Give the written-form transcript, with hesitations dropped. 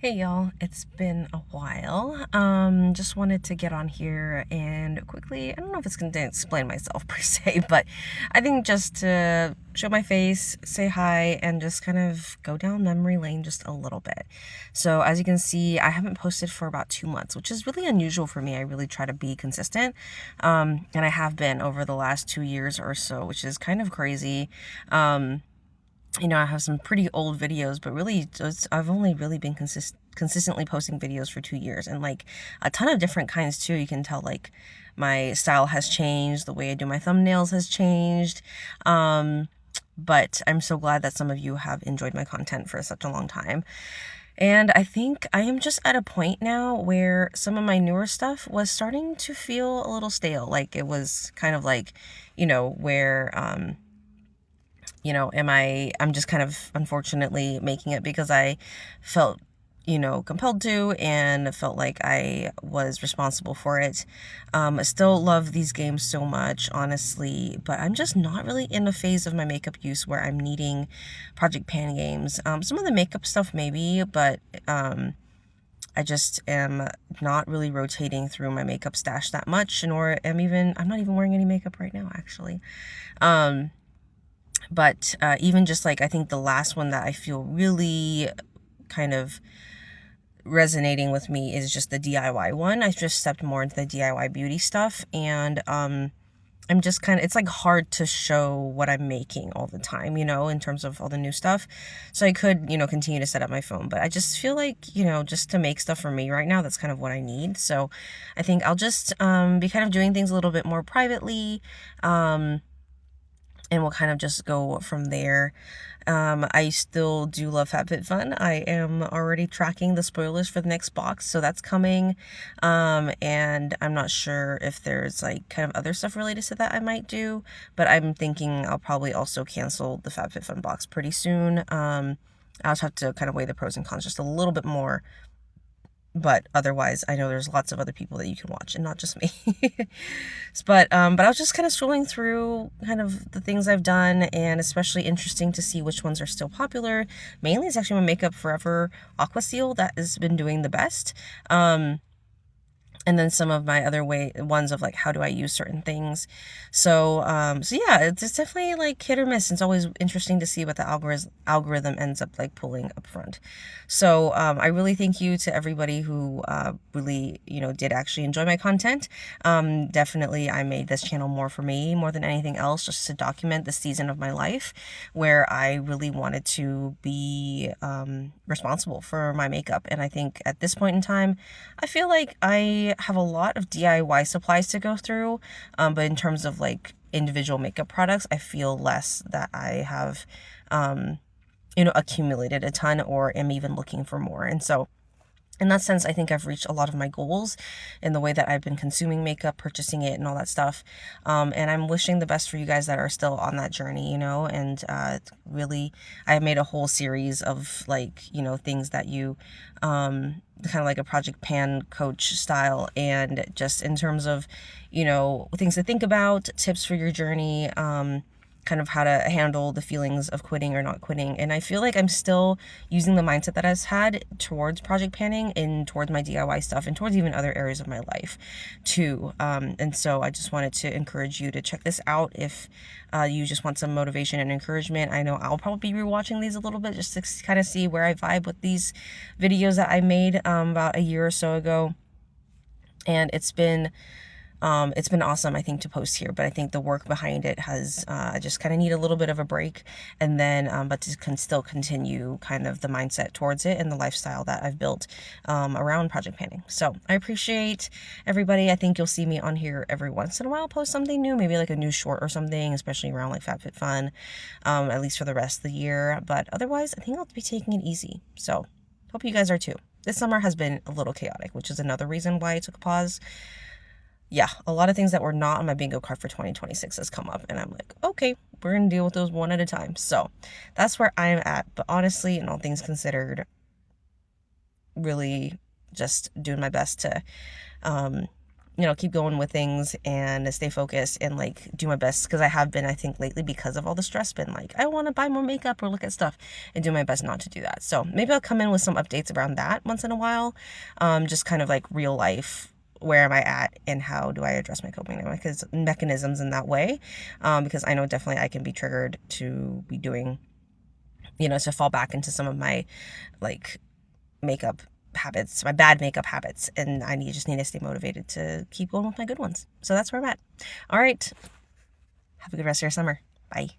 Hey y'all, it's been a while. Just wanted to get on here and quickly, I don't know if it's going to explain myself per se, but I think just to show my face, say hi, and just kind of go down memory lane just a little bit. So as you can see, I haven't posted for about 2 months, which is really unusual for me. I really try to be consistent, and I have been over the last 2 years or so, which is kind of crazy. I have some pretty old videos, but really, I've only really been consistently posting videos for 2 years, and like a ton of different kinds too. You can tell like my style has changed, the way I do my thumbnails has changed. But I'm so glad that some of you have enjoyed my content for such a long time. And I think I am just at a point now where some of my newer stuff was starting to feel a little stale. Like it was kind of like, where I'm just kind of unfortunately making it because I felt, compelled to and felt like I was responsible for it. I still love these games so much, honestly, but I'm just not really in a phase of my makeup use where I'm needing Project Pan games. Some of the makeup stuff maybe, but I just am not really rotating through my makeup stash that much, nor I'm not even wearing any makeup right now, actually. But even just like, I think the last one that I feel really kind of resonating with me is just the DIY one. I just stepped more into the DIY beauty stuff, and I'm just kind of, it's like hard to show what I'm making all the time, in terms of all the new stuff. So I could, continue to set up my phone, but I just feel like, just to make stuff for me right now, that's kind of what I need. So I think I'll just be kind of doing things a little bit more privately. And we'll kind of just go from there. I still do love FabFitFun. I am already tracking the spoilers for the next box, so that's coming. And I'm not sure if there's like kind of other stuff related to that I might do, but I'm thinking I'll probably also cancel the FabFitFun box pretty soon. I'll just have to kind of weigh the pros and cons just a little bit more. But otherwise, I know there's lots of other people that you can watch and not just me. but I was just kind of scrolling through kind of the things I've done, and especially interesting to see which ones are still popular. Mainly it's actually my Makeup Forever Aqua Seal that has been doing the best. And then some of my other ones of like, how do I use certain things? So yeah, it's definitely like hit or miss. It's always interesting to see what the algorithm ends up like pulling up front. So I really thank you to everybody who really, did actually enjoy my content. Definitely, I made this channel more for me, more than anything else, just to document the season of my life where I really wanted to be responsible for my makeup. And I think at this point in time, I feel like I have a lot of DIY supplies to go through, but in terms of like individual makeup products, I feel less that I have, accumulated a ton or am even looking for more. And so in that sense, I think I've reached a lot of my goals in the way that I've been consuming makeup, purchasing it, and all that stuff. And I'm wishing the best for you guys that are still on that journey, and really, I made a whole series of like, things that you, kind of like a Project Pan coach style, and just in terms of, things to think about, tips for your journey, kind of how to handle the feelings of quitting or not quitting. And I feel like I'm still using the mindset that I've had towards project panning and towards my DIY stuff and towards even other areas of my life too. And so I just wanted to encourage you to check this out if you just want some motivation and encouragement. I know I'll probably be rewatching these a little bit just to kind of see where I vibe with these videos that I made about a year or so ago. And it's been awesome, I think, to post here, but I think the work behind it has, I just kind of need a little bit of a break, and then, but to still continue kind of the mindset towards it and the lifestyle that I've built around project panning. So I appreciate everybody. I think you'll see me on here every once in a while, post something new, maybe like a new short or something, especially around like FabFitFun, at least for the rest of the year. But otherwise, I think I'll be taking it easy. So hope you guys are too. This summer has been a little chaotic, which is another reason why I took a pause. Yeah, a lot of things that were not on my bingo card for 2026 has come up, and I'm like, okay, we're going to deal with those one at a time. So that's where I'm at. But honestly, in all things considered, really just doing my best to keep going with things and stay focused and like do my best, because I have been, I think lately, because of all the stress, been like, I want to buy more makeup or look at stuff, and do my best not to do that. So maybe I'll come in with some updates around that once in a while, just kind of like real life, where am I at and how do I address my coping mechanisms in that way, because I know definitely I can be triggered to be doing, to fall back into some of my like makeup habits, my bad makeup habits, and I just need to stay motivated to keep going with my good ones. So that's where I'm at. All right. Have a good rest of your summer. Bye.